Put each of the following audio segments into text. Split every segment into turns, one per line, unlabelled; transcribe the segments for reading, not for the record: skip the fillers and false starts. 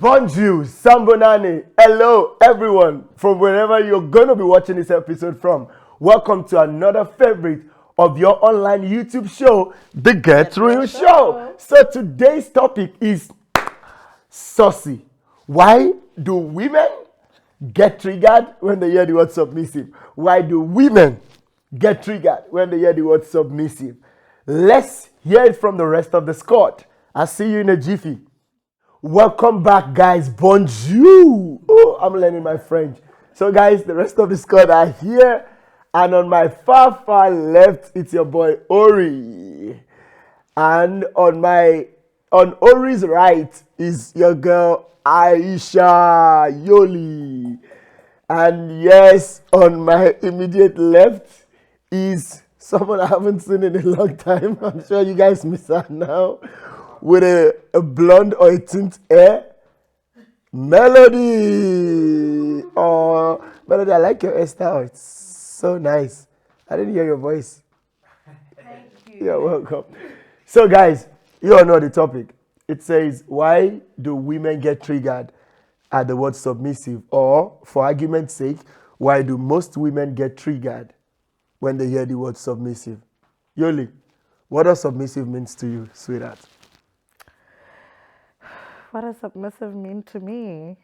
Bonjour, Sambonani. Hello, everyone, from wherever you're going to be watching this episode from. Welcome to another favorite of your online YouTube show, The Get Real Show. So today's topic is saucy. Why do women get triggered when they hear the word submissive? Why do women get triggered when they hear the word submissive? Let's hear it from the rest of the squad. I'll see you in a jiffy. Welcome back, guys. Bonjour. Oh, I'm learning my French. So, guys, the rest of the squad are here. And on my far, far left, it's your boy Ori. And on Ori's right is your girl Aisha Yoli. And yes, on my immediate left is someone I haven't seen in a long time. I'm sure you guys miss her now. With a blonde or a tint hair, Melody. Oh, Melody, I like your hairstyle. It's so nice. I didn't hear your voice.
Thank you.
You're welcome. So, guys, you all know the topic. It says, why do women get triggered at the word submissive? Or, for argument's sake, why do most women get triggered when they hear the word submissive? Yoli, what does submissive means to you, sweetheart?
What does submissive mean to me?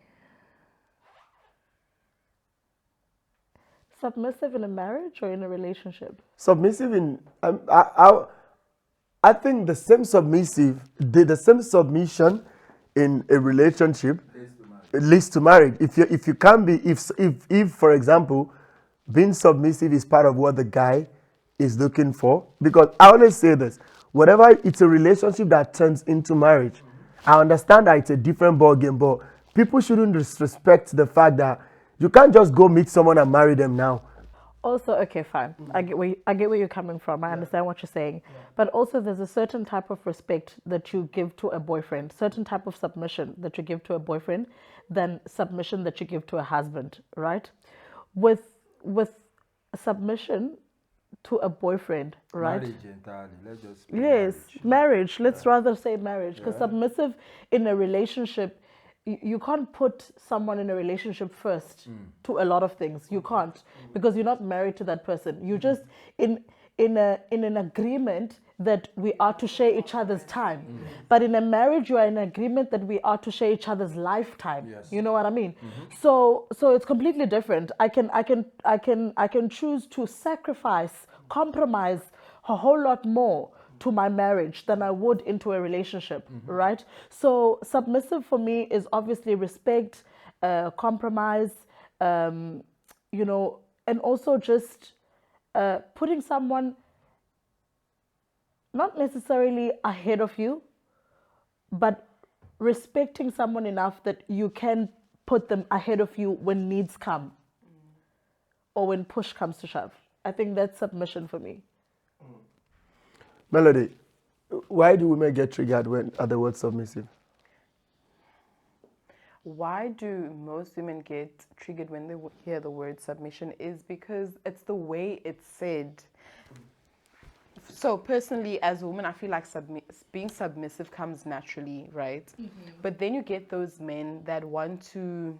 Submissive in a marriage or in a relationship?
Submissive in, I think the same submissive, the same submission in a relationship leads to marriage. If you can be, if for example, being submissive is part of what the guy is looking for, because I always say this, whatever it's a relationship that turns into marriage, I understand that it's a different ballgame, but people shouldn't disrespect the fact that you can't just go meet someone and marry them now.
Also, okay, fine. I get where you're coming from. I understand what you're saying. But also there's a certain type of respect that you give to a boyfriend, certain type of submission that you give to a boyfriend than submission that you give to a husband, right? With submission to a boyfriend, right?
Marriage entirely. Let's just
marriage. Let's rather say marriage, because submissive in a relationship, you can't put someone in a relationship first to a lot of things. You can't, because you're not married to that person. You're just in an agreement that we are to share each other's time. But in a marriage, you are in agreement that we are to share each other's lifetime.
Yes.
You know what I mean? So it's completely different. I can choose to sacrifice, compromise a whole lot more to my marriage than I would into a relationship, right? So submissive for me is obviously respect, compromise, and also just putting someone not necessarily ahead of you, but respecting someone enough that you can put them ahead of you when needs come or when push comes to shove. I think that's submission for me.
Melody, why do women get triggered when at the word submissive?
Why do most women get triggered when they hear the word submission is because it's the way it's said. So personally, as a woman, I feel like being submissive comes naturally, right? But then you get those men that want to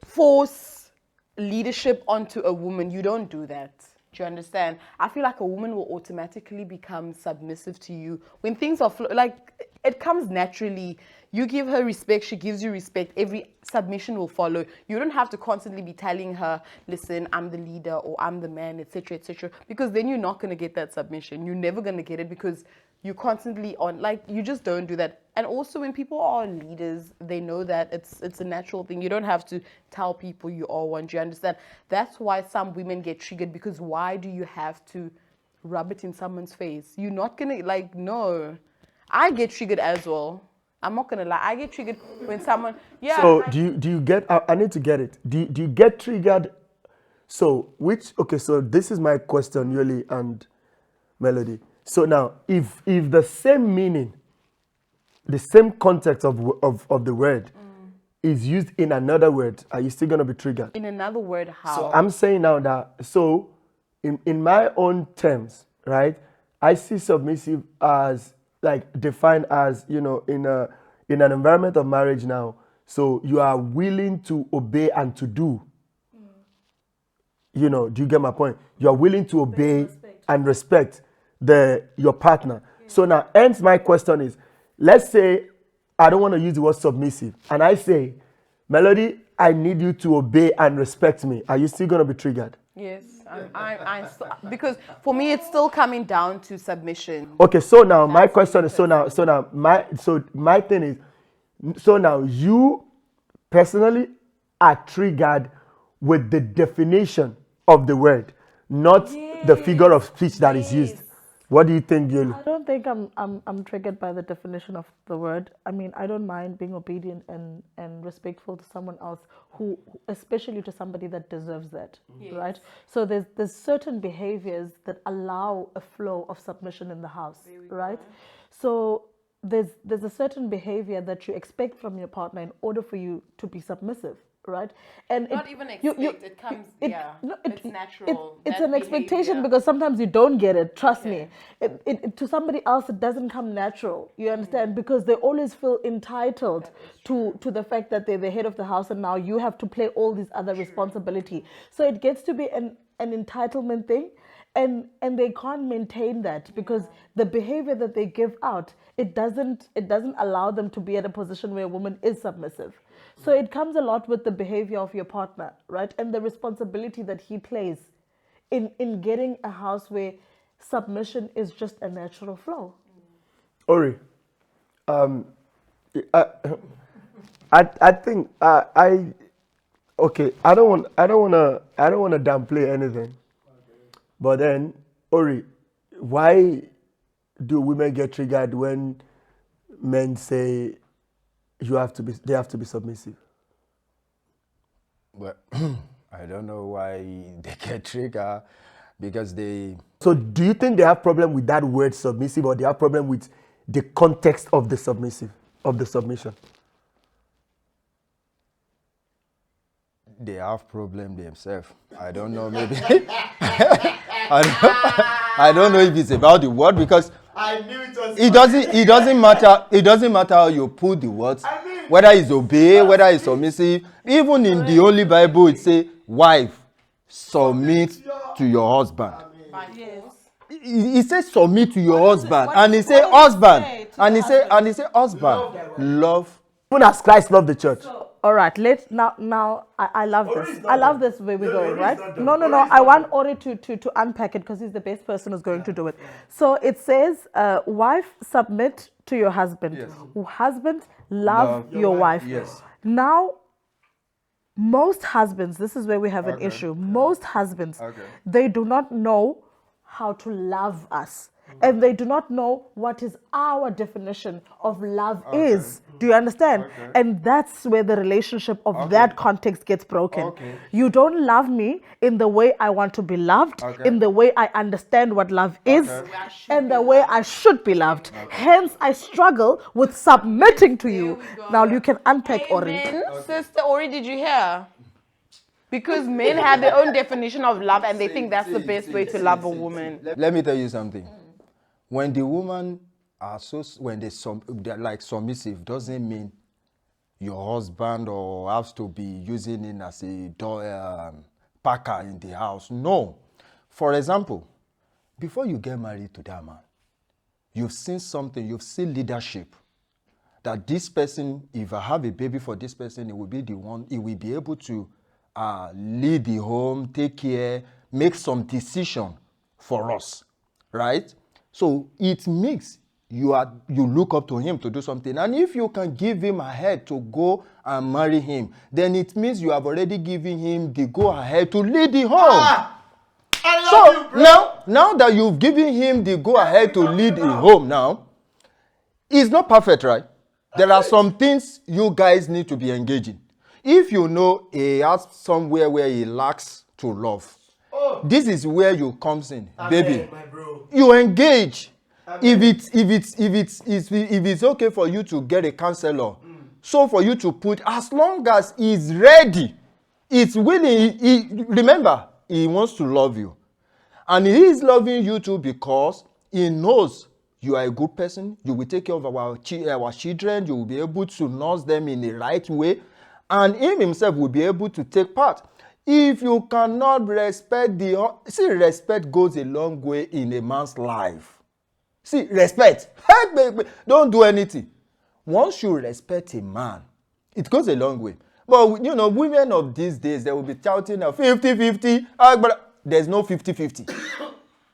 force leadership onto a woman. You don't do that. Do you understand? I feel like a woman will automatically become submissive to you when things are it comes naturally. You give her respect, she gives you respect. Every submission will follow. You don't have to constantly be telling her, listen, I'm the leader or I'm the man, etc., etc. Because then you're not going to get that submission. You're never going to get it because you're constantly on, you just don't do that. And also when people are leaders, they know that it's a natural thing. You don't have to tell people you are one. Do you understand? That's why some women get triggered, because why do you have to rub it in someone's face? You're not going to, no. I get triggered as well. I'm not gonna lie. I get triggered when someone. Yeah.
So do you get? I need to get it. Do you get triggered? So so this is my question, Yoli and Melody. So now, if the same meaning, the same context of the word is used in another word, are you still gonna be triggered?
In another word, how?
So I'm saying now that in my own terms, right? I see submissive as like defined as, in an environment of marriage now. So you are willing to obey and to do. Do you get my point? You are willing to obey and respect your partner. So now, hence my question is, let's say I don't want to use the word submissive, and I say, Melody, I need you to obey and respect me. Are you still going to be triggered?
Yes, because for me it's still coming down to submission.
Okay, so now my question is, my thing is, so now you personally are triggered with the definition of the word, not the figure of speech that is used. What do you think, Yoli?
I don't think I'm triggered by the definition of the word. I mean, I don't mind being obedient and respectful to someone else who especially to somebody that deserves that, right? So there's certain behaviors that allow a flow of submission in the house, right? So there's a certain behavior that you expect from your partner in order for you to be submissive, right? And
Not even expect, it comes, it's natural.
It's an expectation because sometimes you don't get it, trust me. To somebody else, it doesn't come natural, you understand? Because they always feel entitled to the fact that they're the head of the house and now you have to play all these other responsibility. So it gets to be an entitlement thing. And they can't maintain that because the behavior that they give out, it doesn't allow them to be at a position where a woman is submissive. So it comes a lot with the behavior of your partner, right? And the responsibility that he plays in getting a house where submission is just a natural flow.
Ori, I think I don't want to downplay anything. But then, Ori, why do women get triggered when men say they have to be submissive?
Well, I don't know why they get triggered because they.
So, do you think they have problem with that word submissive, or they have problem with the context of the submission?
They have problem themselves. I don't know, maybe. I don't know if it's about the word because
I knew it was.
It doesn't matter. It doesn't matter how you put the words, whether it's obey, whether it's submissive. Even in the Holy Bible, it says, "Wife, submit to your husband." It says submit to your husband, and he say husband, and he say husband, love.
Even as Christ loved the church.
All right, now I love this. I love this way we're going, right? No. I want Ori to unpack it because he's the best person who's going to do it. So it says, wife, submit to your husband.
Yes.
Husband, love your wife.
Yes.
Now, most husbands, this is where we have an issue. Most husbands, they do not know how to love us. And they do not know what is our definition of love is. Do you understand? And that's where the relationship of that context gets broken. You don't love me in the way I want to be loved, in the way I understand what love is, and the way I should be loved. Hence, I struggle with submitting to you. Now, you can unpack Ori.
Sister Ori, did you hear? Because men have their own definition of love and they think that's the best way to love a woman.
Let me tell you something. When the woman are they're like submissive, doesn't mean your husband or has to be using it as a packer in the house. No. For example, before you get married to that man, you've seen something, you've seen leadership. That this person, if I have a baby for this person, it will be the one, he will be able to lead the home, take care, make some decision for us, right? So it makes you look up to him to do something. And if you can give him a head to go and marry him, then it means you have already given him the go ahead to lead the home. Now that you've given him the go ahead to lead a home now, it's not perfect, right? There are some things you guys need to be engaging. If you know he has somewhere where he lacks to love, this is where you comes in, baby.
my bro.
You engage. If it's okay for you to get a counselor, so for you to put, as long as he's ready, it's willing. Remember, he wants to love you, and he is loving you too because he knows you are a good person. You will take care of our children. You will be able to nurse them in the right way, and him himself will be able to take part. If you cannot respect respect goes a long way in a man's life. See, respect. Don't do anything. Once you respect a man, it goes a long way. But, women of these days, they will be shouting 50-50. But there's no 50-50.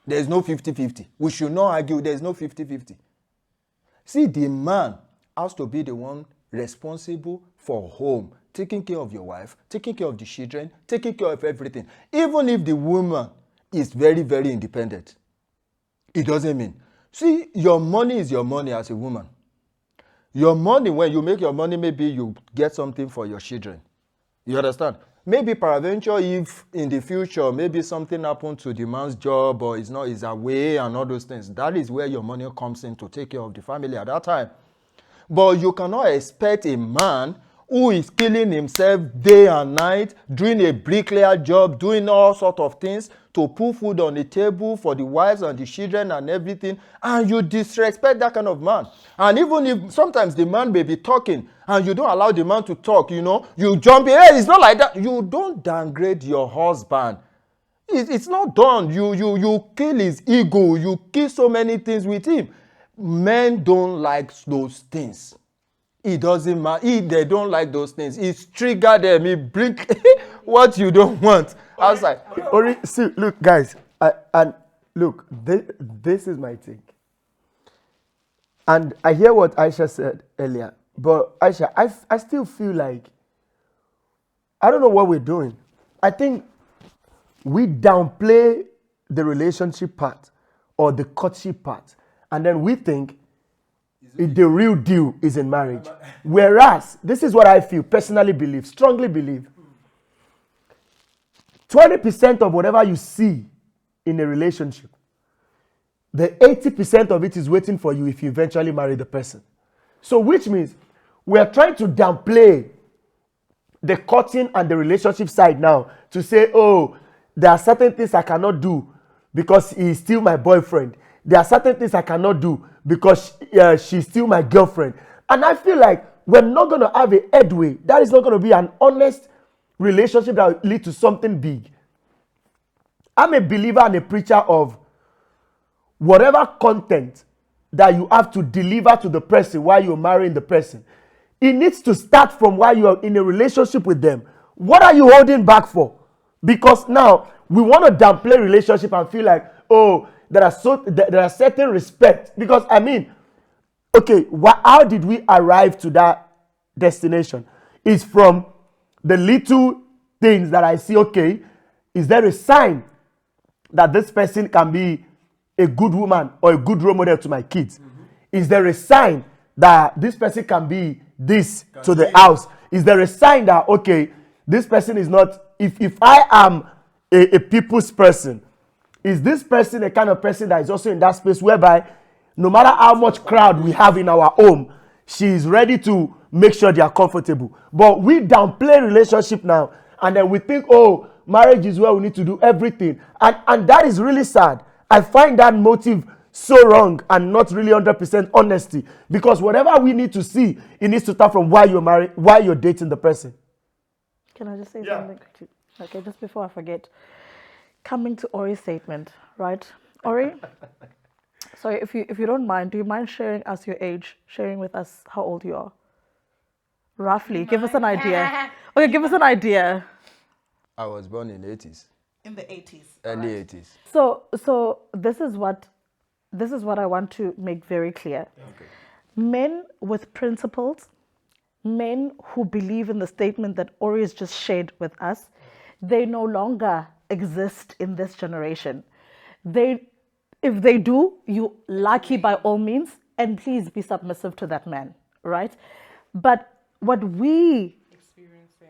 There's no 50-50. We should not argue. There's no 50-50. See, the man has to be the one responsible for home, taking care of your wife, taking care of the children, taking care of everything. Even if the woman is very, very independent, it doesn't mean. See, your money is your money as a woman. Your money, when you make your money, maybe you get something for your children. You understand? Maybe peradventure, if in the future, maybe something happened to the man's job or is away and all those things, that is where your money comes in to take care of the family at that time. But you cannot expect a man who is killing himself day and night, doing a bricklayer job, doing all sorts of things to put food on the table for the wives and the children and everything, and you disrespect that kind of man. And even if sometimes the man may be talking and you don't allow the man to talk, you jump in. Hey, it's not like that. You don't downgrade your husband. It's not done. You kill his ego. You kill so many things with him. Men don't like those things. It doesn't matter. They don't like those things. It's triggered them. It bring what you don't want outside.
See, look, guys, look, this is my take. And I hear what Aisha said earlier, but Aisha, I still feel like, I don't know what we're doing. I think we downplay the relationship part or the courtship part, and then we think the real deal is in marriage. Whereas, this is what I feel, personally believe, strongly believe. 20% of whatever you see in a relationship, the 80% of it is waiting for you if you eventually marry the person. So which means we are trying to downplay the courting and the relationship side now to say, oh, there are certain things I cannot do because he is still my boyfriend. There are certain things I cannot do because she's still my girlfriend. And I feel like we're not going to have a headway. That is not going to be an honest relationship that will lead to something big. I'm a believer and a preacher of whatever content that you have to deliver to the person while you're marrying the person. It needs to start from while you're in a relationship with them. What are you holding back for? Because now we want to downplay relationship and feel like, oh, there are certain respect. Because I mean, okay, how did we arrive to that destination? It's from the little things that I see. Okay, is there a sign that this person can be a good woman or a good role model to my kids? Is there a sign that this person can be this to the house? Is there a sign that, okay, this person is not, if I am a people's person, is this person a kind of person that is also in that space whereby no matter how much crowd we have in our home, she is ready to make sure they are comfortable? But we downplay relationship now, and then we think, oh, marriage is where we need to do everything. And that is really sad. I find that motive so wrong and not really 100% honesty. Because whatever we need to see, it needs to start from why you're married, why you're dating the person.
Can I just say something quickly? Okay, just before I forget. Coming to Ori's statement, right? Ori, sorry, if you don't mind, do you mind sharing us your age, sharing with us how old you are? Roughly, give us an idea. Okay, give us an idea.
I was born in the 80s.
In the 80s.
Early 80s.
So this is what I want to make very clear.
Okay.
Men with principles, men who believe in the statement that Ori has just shared with us, they no longer exist in this generation. If they do, you lucky by all means, and please be submissive to that man. right? But what we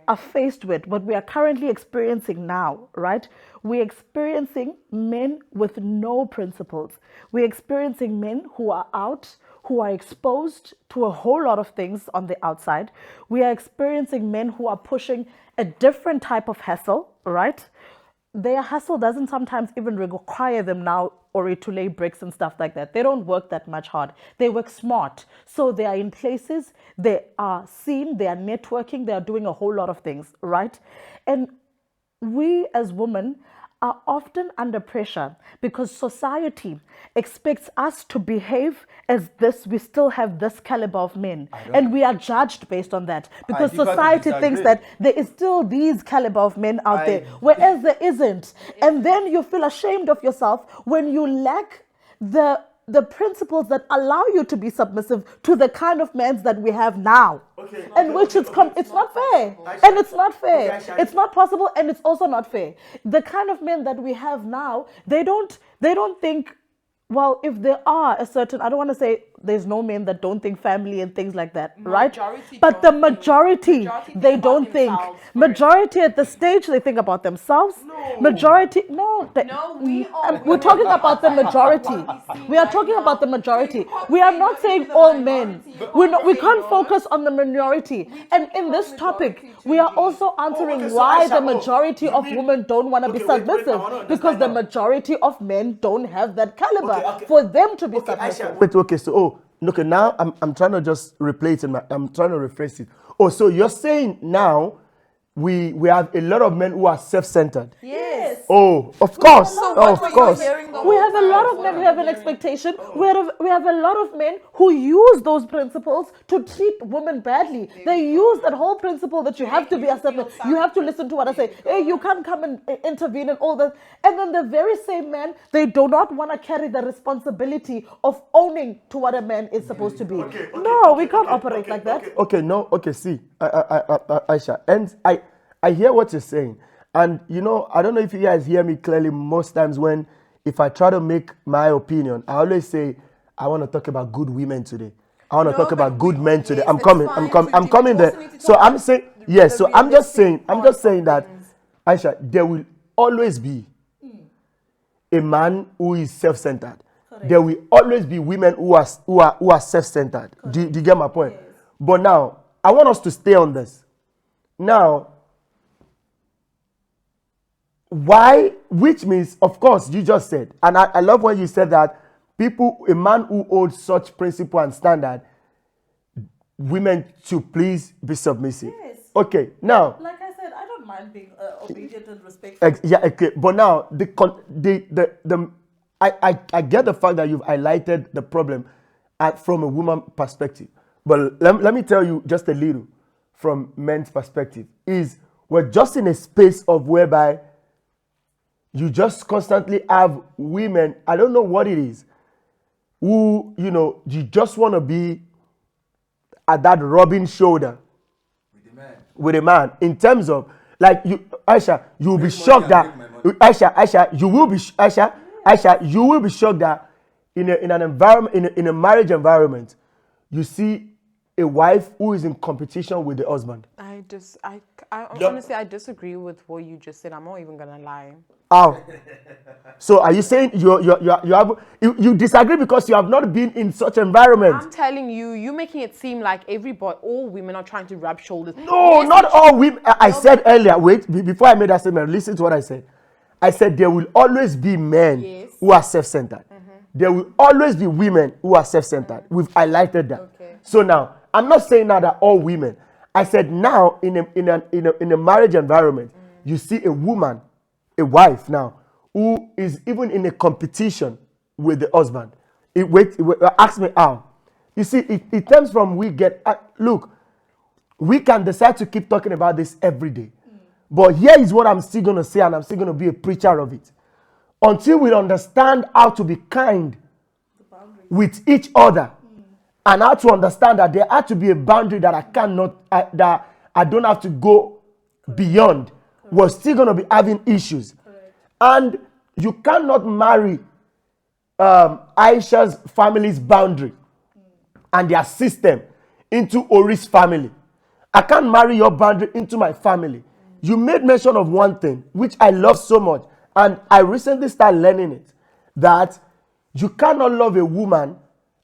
are faced with, what we are currently experiencing now, right? We're experiencing men with no principles. We're experiencing men who are out, who are exposed to a whole lot of things on the outside. We are experiencing men who are pushing a different type of hustle, right? Their hustle doesn't sometimes even require them now or to lay bricks and stuff like that. They don't work that much hard. They work smart. So they are in places, they are seen, they are networking, they are doing a whole lot of things, right? And we as women are often under pressure because society expects us to behave as this. We still have this caliber of men, and we are judged based on that because
differ to
society thinks
disagree.
that there is still these caliber of men out there, whereas there isn't. And then you feel ashamed of yourself when you lack the principles that allow you to be submissive to the kind of men that we have now. It's not fair. And it's not fair. It's not possible, and it's also not fair. The kind of men that we have now, they don't think, well, if there are a certain, I don't want to say there's no men that don't think family and things like that, right?
Majority
But the
don't think.
majority, they
think
don't
about
think.
themselves first.
Majority at the stage, they think about themselves. Majority,
No, we are.
we're talking about the majority. We are talking about the majority. We are not saying all men. We can't focus on the minority. And in this topic, we are also answering
okay, so
why
Aisha,
the majority of women don't want to be
Okay, wait, I wanna
submissive,
understand
because the
now.
majority of men don't have that caliber
Okay.
for them to be
Okay,
submissive.
Aisha, wait, okay, so, okay, now I'm trying to just replay it, I'm trying to rephrase it. Oh, so you're saying now we have a lot of men who are self-centered.
Yes.
Oh, of course,
So
oh,
what
of
were you
course.
hearing the
We
whole
have a
time?
lot of men who have an expectation. We have a lot of men who use those principles to treat women badly. They use that whole principle that you have to be accepted. You have to listen to what I say. Hey, you can't come and intervene and all that. And then the very same men, they do not want to carry the responsibility of owning to what a man is supposed to be. We can't operate like that.
Okay, no, okay, see, Aisha, and I hear what you're saying. And, you know, I don't know if you guys hear me clearly most times when, if I try to make my opinion, I always say, I want to talk about good women today. I want to talk about good men today.
yes,
I'm
it's
coming,
fine
I'm
to
coming,
do,
I'm
but
coming
you also
there.
need to
So
talk
I'm
about
saying,
the
yes, so I'm just
realistic
saying that,
things.
Aisha, there will always be a man who is self-centered. There will always be women who are self-centered. Do you get my point? But now, I want us to stay on this. Now, why? Which means, of course, you just said, and I love when you said that a man who holds such principle and standard, women should please be submissive.
Yes.
Okay, now,
Like I said, I don't mind being obedient and respectful.
yeah, okay, but now I get the fact that you've highlighted the problem from a woman perspective, but let me tell you just a little from men's perspective. Is we're just in a space of whereby you just constantly have women, I don't know what it is, who, you know, you just want to be at that rubbing shoulder with a man. In terms of, like, you, Aisha, you will be shocked that, Aisha, you will be, Aisha, you will be shocked that in an environment, in a marriage environment, you see a wife who is in competition with the husband.
Honestly, I disagree with what you just said. I'm not even gonna lie.
How? So are you saying you disagree because you have not been in such environment?
I'm telling you, you're making it seem like all women are trying to rub shoulders.
No,
Yes,
not all women. I said earlier, wait, before I made that statement, listen to what I said. I said there will always be men
Yes.
who are self-centered. There will always be women who are self-centered. We've highlighted that.
Okay.
So now, I'm not saying now that all women. I said now in a marriage environment, you see a woman, a wife now, who is even in a competition with the husband. Ask me how. You see, it comes from look, we can decide to keep talking about this every day. But here is what I'm still going to say, and I'm still going to be a preacher of it. Until we understand how to be kind with each other, and how to understand that there had to be a boundary that I cannot, that I don't have to go beyond, we're still going to be having issues. And you cannot marry Aisha's family's boundary and their system into Ori's family. I can't marry your boundary into my family. You made mention of one thing, which I love so much, and I recently started learning it, that you cannot love a woman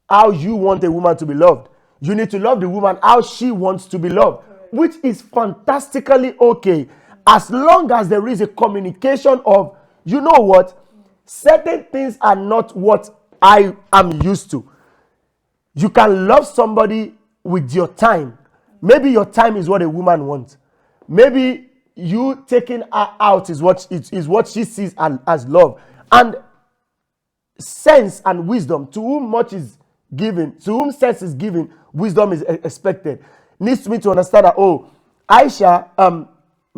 how you want a woman to be loved. You need to love the woman how she wants to be loved, which is fantastically okay, as long as there is a communication of, you know what, certain things are not what I am used to. You can love somebody with your time. Maybe your time is what a woman wants. Maybe you taking her out is what she sees as love. And sense and wisdom, to whom much is given, to whom sense is given, wisdom is expected. Needs me to understand that, oh, Aisha,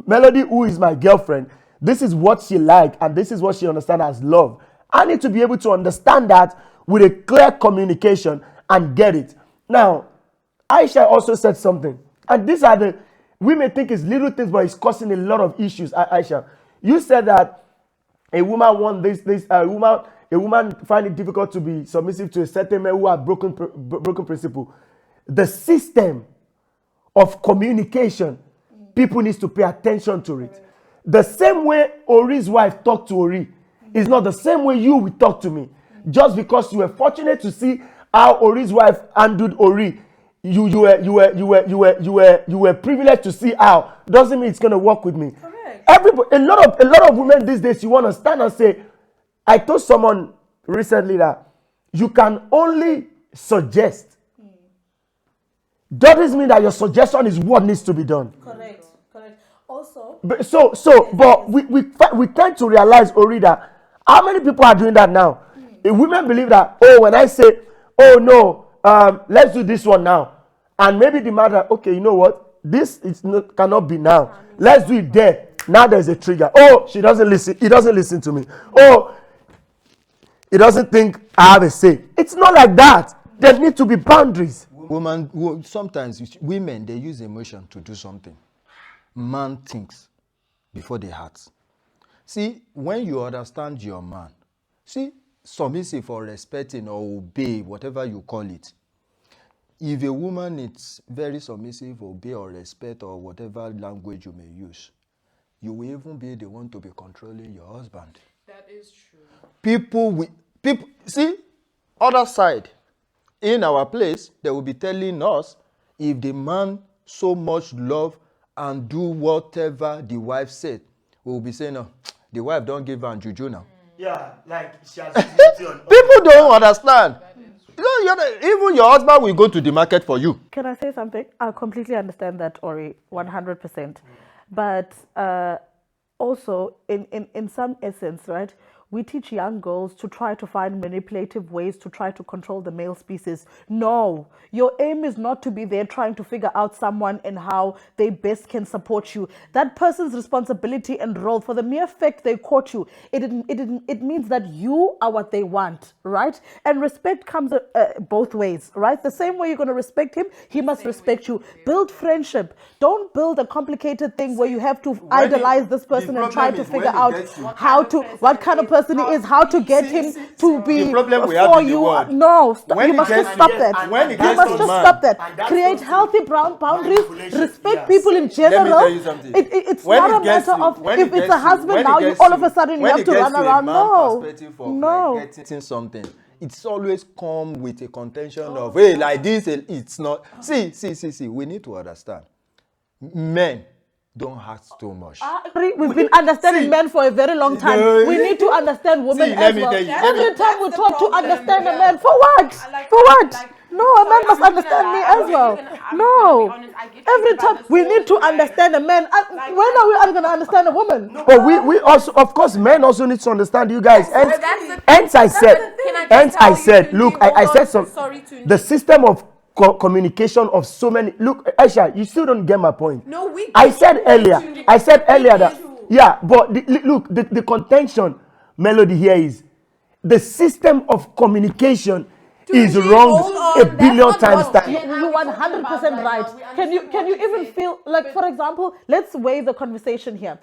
Melody, who is my girlfriend, this is what she like and this is what she understands as love. I need to be able to understand that with a clear communication and get it. Now, Aisha also said something, and these are the, we may think it's little things, but it's causing a lot of issues. Aisha, you said that a woman wants this, a woman find it difficult to be submissive to a certain man who have broken principle. The system of communication, people need to pay attention to it. The same way Ori's wife talked to Ori is not the same way you will talk to me. Just because you were fortunate to see how Ori's wife handled Ori, you were privileged to see how, doesn't mean it's going to work with me.
Correct.
Everybody, a lot of women these days, you want to stand and say, I told someone recently that you can only suggest. Doesn't mean that your suggestion is what needs to be done.
Correct. Also,
But we tend to realize, Ori, that how many people are doing that now? If women believe that, oh, when I say, oh no, let's do this one now, and maybe the matter, okay, you know what, this cannot be now. Let's do it there. Now there's a trigger. Oh, she doesn't listen. He doesn't listen to me. Oh, he doesn't think I have a say. It's not like that. There need to be boundaries.
Sometimes women, they use emotion to do something. Man thinks before they act. See, when you understand your man, see, submissive or respecting or obey, whatever you call it. If a woman is very submissive, obey or respect or whatever language you may use, you will even be the one to be controlling your husband.
That is true.
People, see, other side, in our place, they will be telling us if the man so much love and do whatever the wife said, we will be saying, no, the wife don't give her juju now.
Yeah, like she has
People don't understand. You know, even your husband will go to the market for you.
can I say something? I completely understand that, Ori, 100%. But also, in some essence, right, we teach young girls to try to find manipulative ways to try to control the male species. No, your aim is not to be there trying to figure out someone and how they best can support you. That person's responsibility and role, for the mere fact they caught you, it means that you are what they want, right? And respect comes both ways, right? The same way you're going to respect him, he must respect you. Build friendship. Don't build a complicated thing where you have to idolize this person and try to figure out what kind of person he is, how to get him to be for you. No, you must just stop that. You must just stop that. Create healthy boundaries. Respect people in general. It's not a matter of if it's a husband now, you all of a sudden you have to run around. No.
Getting something. It's always come with a contention of, hey, like this, it's not. See, we need to understand. Men don't act too much.
We've been understanding men for a very long time. We need to understand women as well. Every time we talk to understand a man, for what? For what? No, a man must understand me as well. No. Every time we need to understand a man. When are we going to understand a woman?
But we also, of course, men also need to understand you guys. Hence I said, look, I said the system of communication of so many. Look, Aisha, you still don't get my point.
No,
I said earlier that, yeah, but the contention, Melody, here is the system of communication is
Tunji,
wrong
hold on,
a
that's
billion
not
times
what-
time.
You 100% right. Can you even feel like, for example, let's weigh the conversation here.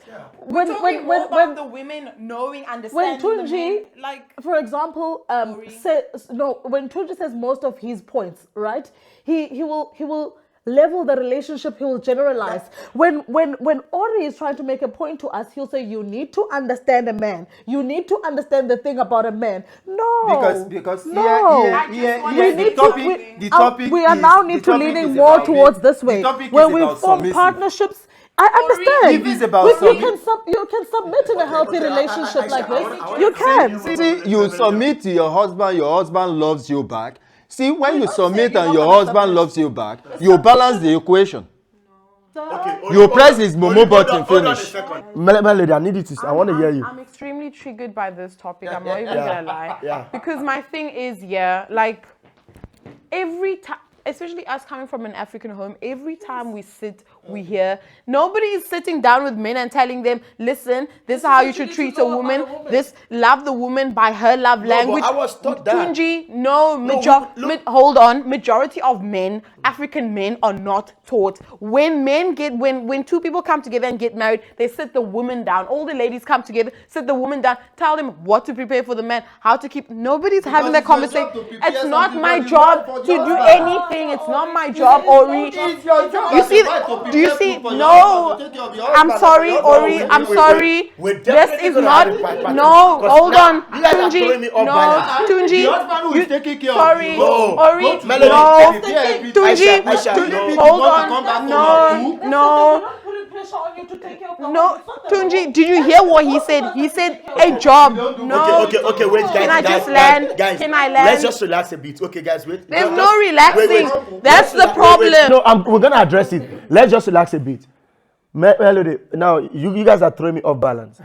We're talking more about the women knowing,
when
understanding the men,
Tunji,
like
for example, when Tunji says most of his points, right? He will level the relationship. He will generalize. When Ori is trying to make a point to us, he'll say you need to understand a man. You need to understand the thing about a man. No,
Because
no.
here
We need
the topic
we are
is-
now
the
need to
topic
leaning
is
more
about
towards
being-
this way,
the topic
where
is
we
about
form
submissive.
partnerships. I understand.
If it's about
You can submit in a healthy relationship like this. You can.
See, you submit to your husband loves you back. See, when you
not
submit
saying you're
and
not
your
gonna
husband
submit.
loves you back, you balance the equation.
Okay,
You press his momo button, finish.
Melody, I need you to. I want to hear you.
I'm extremely triggered by this topic. I'm not even gonna lie.
Yeah.
Because my thing is, like every time, especially us coming from an African home, every time we sit, we hear nobody is sitting down with men and telling them, listen, this is how you should treat a woman. This love the woman by her love language.
I was taught that.
Tunji, hold on. Majority of men, African men, are not taught. When two people come together and get married, they sit the woman down. All the ladies come together, sit the woman down, tell them what to prepare for the man, how to keep. Nobody's having that
it's your
conversation.
job to prepare
It's not
something
my
for you,
job
not for
to
the
do
husband.
anything. It's not my job, Ori.
It's your job
You
as a
see,
wife to prepare
do you
food
see?
for your
No,
husband, to take care of your
I'm
husband,
sorry,
and for your
Ori.
husband.
I'm sorry.
we're
This
definitely
is
gonna
not.
have a fight.
No,
Because
hold
now
on,
you guys are throwing
Tunji.
me off
No,
balance.
Tunji.
The husband who is taking care of
Sorry,
you.
No.
Ori.
Go to
Melody.
No,
prepare everything.
Tunji.
Aisha,
Tunji,
no.
Hold
want to
on.
come back
No,
home and
no.
Pressure on you to take care of the
No,
home. It's not the
Tunji,
home.
did you hear what he said? He said a job. No.
Okay, wait, guys.
Can I
guys,
just land?
Guys,
Can I land?
Let's just relax a bit. Okay, guys, wait.
There's
Just-
no relaxing. That's the problem.
No, we're gonna address it. Let's just relax a bit. Melody, now you guys are throwing me off balance.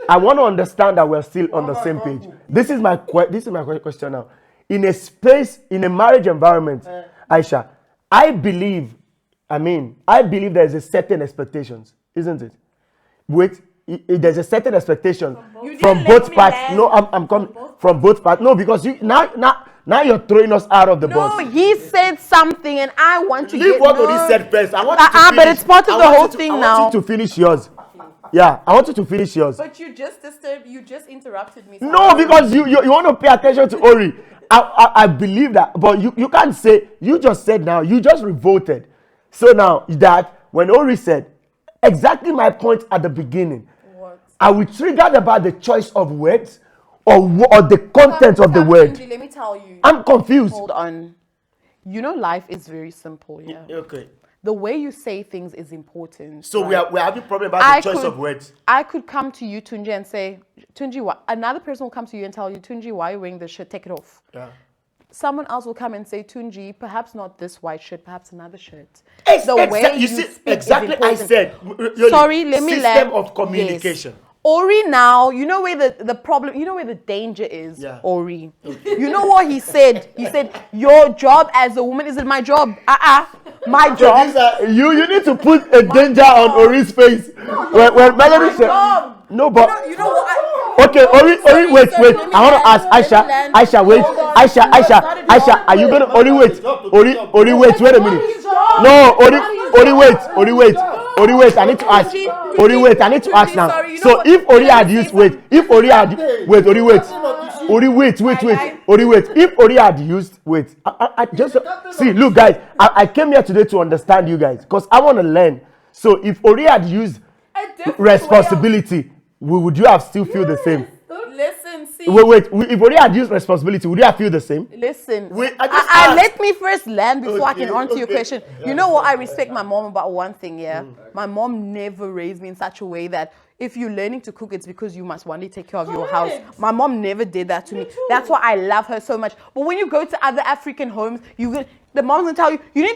I want to understand that we're still on the same page. This is my question now. In a marriage environment, Aisha, I believe there's a certain expectations, isn't it? There's a certain expectation from both parts. No, I'm coming from both parts. No, because you now you're throwing us out of the
No,
box.
he said something, and I want to
Leave
get
what
no.
Ori said first. I want you to finish.
But it's part of the whole thing
I
now.
want you to finish yours. Yeah, I want you to finish yours.
But you just disturbed. You just interrupted me.
No, because you want to pay attention to Ori. I believe that, but you can't say, you just said now, you just revolted. So now that when Ori said exactly my point at the beginning,
What?
are we triggered about the choice of words or the content of the word?
Tunji, let me tell you.
I'm confused.
Hold on. You know, life is very simple. Yeah.
Okay.
The way you say things is important.
So
right?
we're having problem about the choice of words.
I could come to you, Tunji, and say, Tunji, another person will come to you and tell you, Tunji, why are you wearing this shirt? Take it off.
Yeah.
Someone else will come and say, Tunji, perhaps not this white shirt, perhaps another shirt.
You see, exactly I said.
Sorry, let me
System
land.
of communication.
Yes. Ori now, you know where the problem, you know where the danger is,
Yeah.
Ori. You know what he said? He said, your job as a woman isn't my job. My job.
You need to put a danger on Ori's face. When Melody said,
job.
no, but
You know what?
okay, Ori, wait.
let me
I want to ask
land.
Aisha, wait.
Hold on.
Aisha, are you gonna Ori wait? Ori, wait a minute. No, Ori, wait. I need to ask. Ori, wait. I need to ask now.
Sorry, you know
So
what?
if Ori
Let
had
me
used
say
wait, if Ori had wait, Ori wait. Ori wait. Ori wait. If Ori had used wait, I just see. Look, guys, I came here today to understand you guys because I want to learn. So if Ori had used responsibility, would you have still feel the same?
Listen, see.
Wait. If Ori had used responsibility, would you have feel the same?
Listen,
Wait, I just asked.
let me first land before I can answer your
Okay.
question. You know what? I respect my mom about one thing, yeah? My mom never raised me in such a way that if you're learning to cook, it's because you must one day take care of your house. My mom never did that to me. That's why I love her so much. But when you go to other African homes, the mom's gonna tell you, you're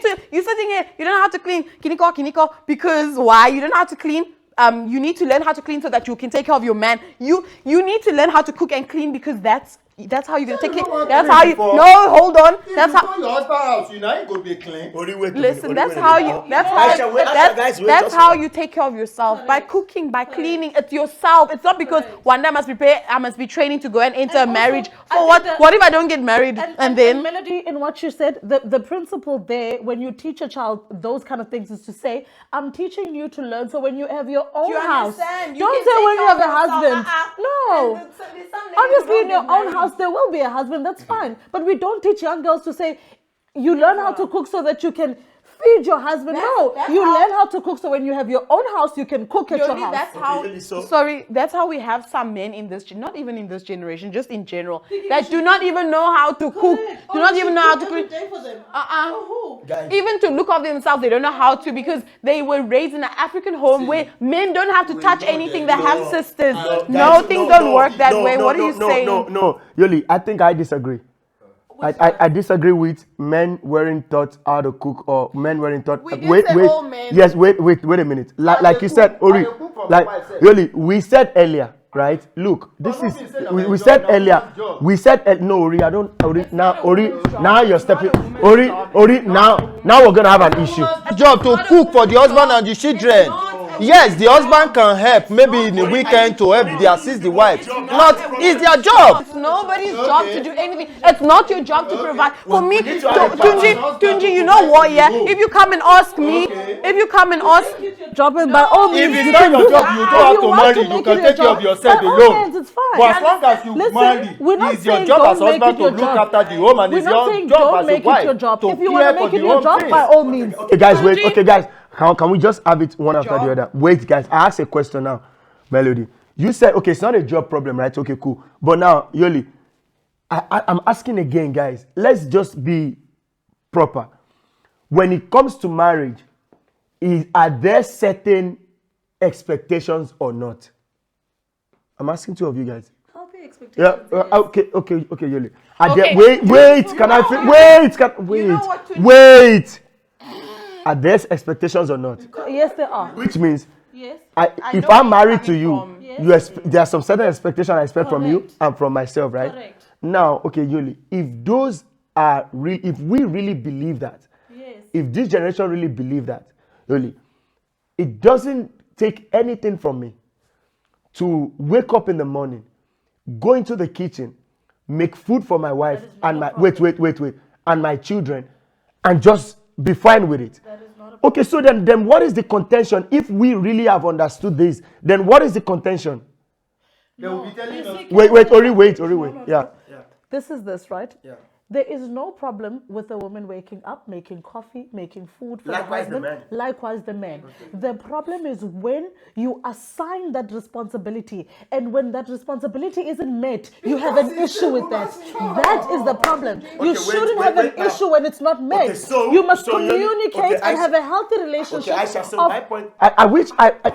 sitting here, you don't know how to clean, kiniko, because why? You don't know how to clean. You need to learn how to clean so that you can take care of your man. You need to learn how to cook and clean because that's That's how you're gonna take
you
it.
don't want
That's
clean
how you.
before.
No, hold on.
If
That's
you
how.
go your husband's house, you know you go be clean.
Listen, that's how you. That's how. That's how you take care of yourself by cooking, by cleaning. It's yourself. It's not because one day I must be training to go and enter a
also,
marriage.
I
For
think
what?
that-
What if I don't get married and then?
Melody, in what you said, the principle there when you teach a child those kind of things is to say, I'm teaching you to learn. So when you have your own
You
house,
understand? You
don't
can
say
take
when you
care
have
of
a husband.
yourself.
No.
And there's some ladies
Obviously,
who
in your
don't get
own
married.
house, there will be a husband. That's fine. But we don't teach young girls to say, you learn how to cook so that you can feed your husband. No,
That's
you
how-
learn how to cook so when you have your own house, you can cook at your
Yoli,
house.
that's how.
Really, so-
Sorry, that's how we have some men in this, not even in this generation, just in general, that do not even know how to cook. Do not even know how to cook.
Guys.
Even to look after themselves, they don't know how to because they were raised in an African home where men don't have to touch anything. They have sisters.
Guys,
Things don't work that way. What are you saying?
No, Yoli, I think I disagree. I disagree with men weren't taught how to cook or men weren't taught.
We didn't say all men.
Yes, wait a minute. Like you
cook.
said, Ori,
I cook for
like
my wife,
Yoli, we said earlier, right? Look, this
But
is
not me say na
we
my
said
job, na
earlier.
woman's job.
We said no, Ori. I don't. Ori now, Ori now you're stepping.
a woman's
Ori,
job.
Ori now we're gonna have an issue.
Job to cook for the husband and the children. Yes, the husband can help maybe in the weekend to help the assist the wife. Not it's their job.
It's nobody's job to do anything. It's not your job to provide. For me,
need to have a
Tunji, you know what? Yeah, if you come and ask me,
Job and by all means,
If
you
it's not
can
your
do
job,
that.
you
If
don't have to
want
marry. You
make
can
it
take care
job,
of yourself
by all
alone.
means, it's fine.
But as long as you
Listen,
marry,
we're not
it's your
saying
job as
don't make
husband
it your
to look
job.
after the home and
We're
it's
not
your
saying
job
don't
as a
make it your
wife
job.
to
If you want
care
to
for
make it
the
your
home
job,
things.
by all means.
Okay, guys, wait. Okay, guys, can we just have it one after the other? Wait, guys, I asked a question now, Melody. You said okay, it's not a job problem, right? Okay, cool. But now, Yoli, I'm asking again, guys. Let's just be proper. When it comes to marriage, are there certain expectations or not? I'm asking two of you guys.
Healthy expectations.
Yeah. Okay, Yoli. Are
Okay.
there, wait. Can I? Wait.
what to do?
Wait. Are there expectations or not?
Yes, there are.
Which means,
Yes.
if
know where
I'm
you're
married to
coming
you,
from.
Yes.
there are some certain expectations I expect from you
Correct.
and from myself, right?
Correct.
Now, okay, Yoli, if those are real, if we really believe that,
Yes.
if this generation really believe that, Yoli, it doesn't take anything from me to wake up in the morning, go into the kitchen, make food for my wife and my wait, and my children, and just be fine with it. Okay, so then what is the contention? If we really have understood this, then what is the contention?
They will be telling us.
Wait, wait. Yeah.
This is this, right? Yeah. There is no problem with a woman waking up, making coffee, making food for
Likewise
the
the
husband.
man.
Likewise the man. The problem is when you assign that responsibility and when that responsibility isn't met, you have an issue with that. That is the problem. You
wait,
shouldn't
wait,
have
wait,
an issue when it's not met.
Okay, so-
you must
so you-
communicate
okay,
and
Aisha-
have a healthy relationship.
Okay, Aisha, so
of-
my point. I wish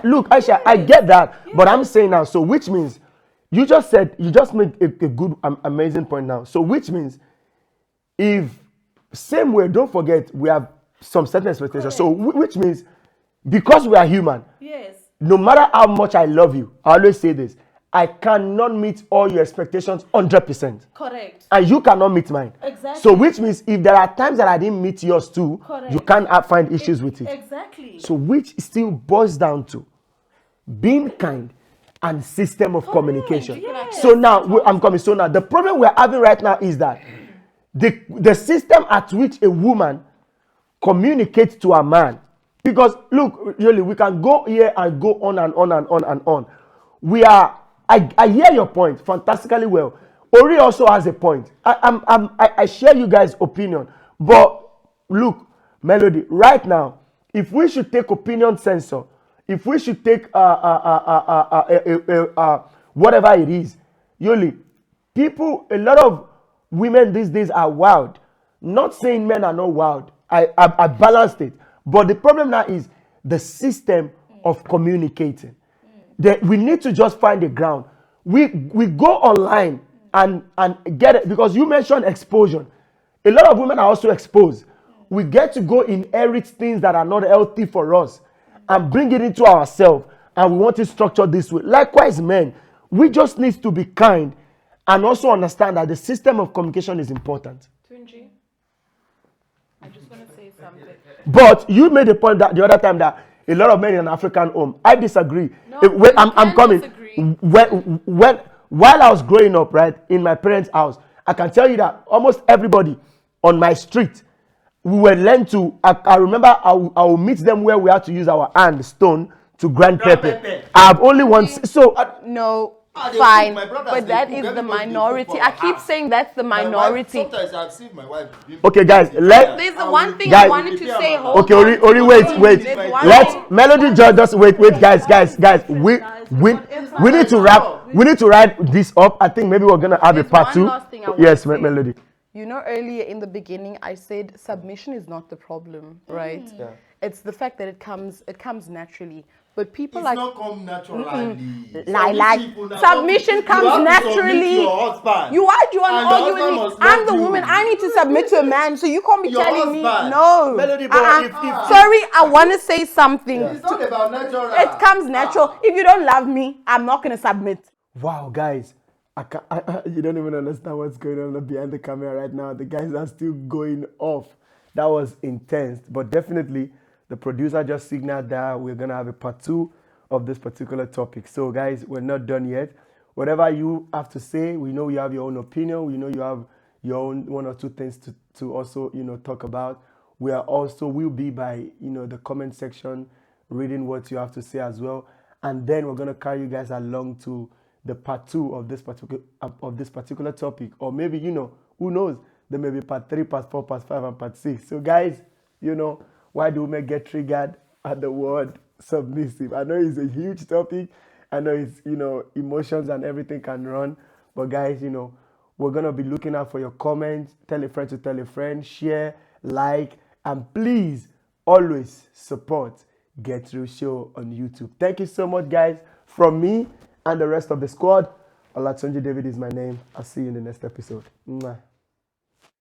look, Aisha, I get that, but I'm saying now, so which means you just made a good, amazing point now. So which means if same way, don't forget we have some certain expectations. So which means because we are human,
Yes.
no matter how much I love you, I always say this: I cannot meet all your expectations 100%.
Correct.
And you cannot meet mine.
Exactly.
So which means if there are times that I didn't meet yours too,
Correct.
you can't find issues with it.
Exactly.
So which still boils down to being kind and system of communication.
yes.
So now I'm coming. So now the problem we're having right now is that the system at which a woman communicates to a man. Because look, really, we can go here and go on and on and on and on. I hear your point fantastically well. Ori also has a point. I share you guys' opinion. But look, Melody, right now, if we should take opinion censor, if we should take whatever it is, Yoli, a lot of women these days are wild. Not saying men are not wild. I balanced it. But the problem now is the system of communicating. That we need to just find the ground. We go online and get it, because you mentioned exposure. A lot of women are also exposed. We get to go inherit things that are not healthy for us and bring it into ourselves, and we want it structured this way. Likewise, men, we just need to be kind and also understand that the system of communication is important.
Tunji, I just want to say something.
But you made a point that the other time that a lot of men in an African home. I disagree.
No,
I'm
you
coming.
can disagree.
While I was growing up, right, in my parents' house, I can tell you that almost everybody on my street, we were learned to. I remember I will meet them where we had to use our hand stone to grind pepper. I have only one. So
No,
they
fine,
cook, my brothers,
but
they
that
cook,
is the
everybody, they cook
minority.
for
I
our
keep
house.
saying that's the
My wife,
minority.
sometimes I've seen my wife.
okay, guys,
There's the one thing
Guys-
I wanted to say. Hold
okay,
on.
Ori, wait.
There's one
Let's
thing-
Melody just wait, guys. We need to wrap. We need to wrap this up. I think maybe we're gonna have a
There's
part
one
2.
last thing I
Yes,
wanna say.
Melody.
You know, earlier in the beginning, I said submission is not the problem, right? Yeah. It's the fact that it comes naturally. But people
It's
like
not come naturally.
submission comes naturally. You are you want to argue with me? I'm the woman. I need to submit to a man, so you can't be
Your
telling me
husband.
no.
Melody, but if-
Sorry, I want to say something.
It's not about natural.
It comes natural. If you don't love me, I'm not gonna submit.
Wow, guys, you don't even understand what's going on behind the camera right now. The guys are still going off. That was intense, but definitely the producer just signaled that we're gonna have a part 2 of this particular topic. So, guys, we're not done yet. Whatever you have to say, we know you have your own opinion. We know you have your own 1 or 2 things to also talk about. We are also will be by the comment section reading what you have to say as well, and then we're gonna carry you guys along to the part 2 of this particular topic, or maybe who knows, there may be part 3, part 4, part 5, and part 6. So guys, why do women get triggered at the word submissive? I know it's a huge topic. I know it's emotions and everything can run, but guys, we're gonna be looking out for your comments. Tell a friend to tell a friend, share, like, and please always support Get Through Show on YouTube. Thank you so much, guys. From me and the rest of the squad, Olatunji David is my name. I'll see you in the next episode. Mwah.